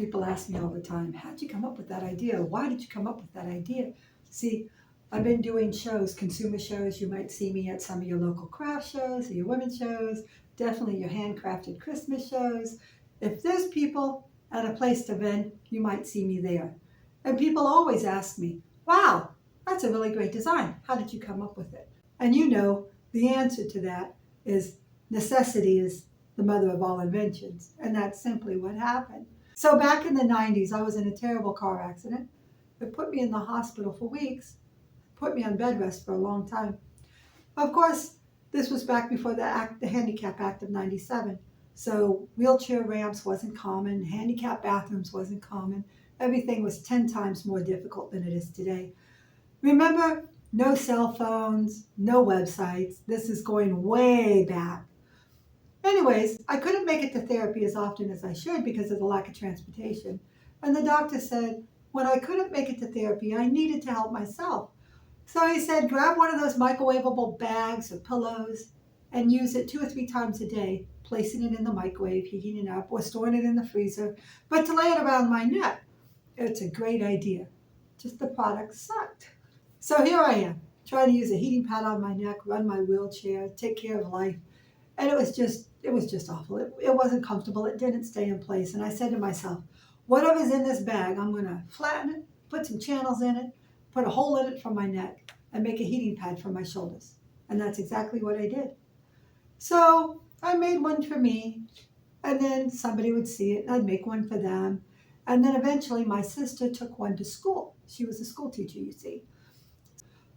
People ask me all the time, how'd you come up with that idea? Why did you come up with that idea? See, I've been doing shows, consumer shows. You might see me at some of your local craft shows, or your women's shows, definitely your handcrafted Christmas shows. If there's people at a place to vent, you might see me there. And people always ask me, wow, that's a really great design. How did you come up with it? And you know, the answer to that is necessity is the mother of all inventions. And that's simply what happened. So back in the 90s, I was in a terrible car accident. It put me in the hospital for weeks, put me on bed rest for a long time. Of course, this was back before the Handicap Act of 97. So wheelchair ramps wasn't common, handicap bathrooms wasn't common. Everything was 10 times more difficult than it is today. Remember, no cell phones, no websites. This is going way back. Anyways, I couldn't make it to therapy as often as I should because of the lack of transportation. And the doctor said, when I couldn't make it to therapy, I needed to help myself. So he said, grab one of those microwavable bags or pillows and use it 2 or 3 times a day, placing it in the microwave, heating it up, or storing it in the freezer, but to lay it around my neck. It's a great idea. Just the product sucked. So here I am, trying to use a heating pad on my neck, run my wheelchair, take care of life. And it was just awful. It wasn't comfortable. It didn't stay in place. And I said to myself, whatever's in this bag, I'm going to flatten it, put some channels in it, put a hole in it for my neck, and make a heating pad for my shoulders. And that's exactly what I did. So I made one for me, and then somebody would see it, and I'd make one for them. And then eventually my sister took one to school. She was a school teacher, you see.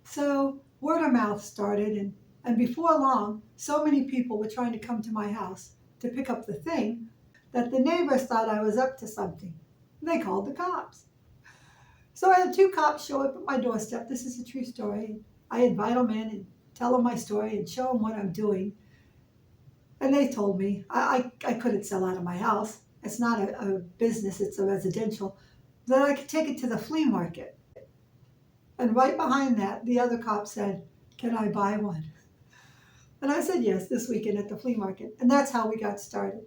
So word of mouth started, and before long, so many people were trying to come to my house to pick up the thing that the neighbors thought I was up to something. They called the cops. So I had 2 cops show up at my doorstep. This is a true story. I invite them in and tell them my story and show them what I'm doing. And they told me I couldn't sell out of my house. It's not a business, it's a residential. That I could take it to the flea market. And right behind that, the other cop said, can I buy one? And I said yes, this weekend at the flea market. And that's how we got started.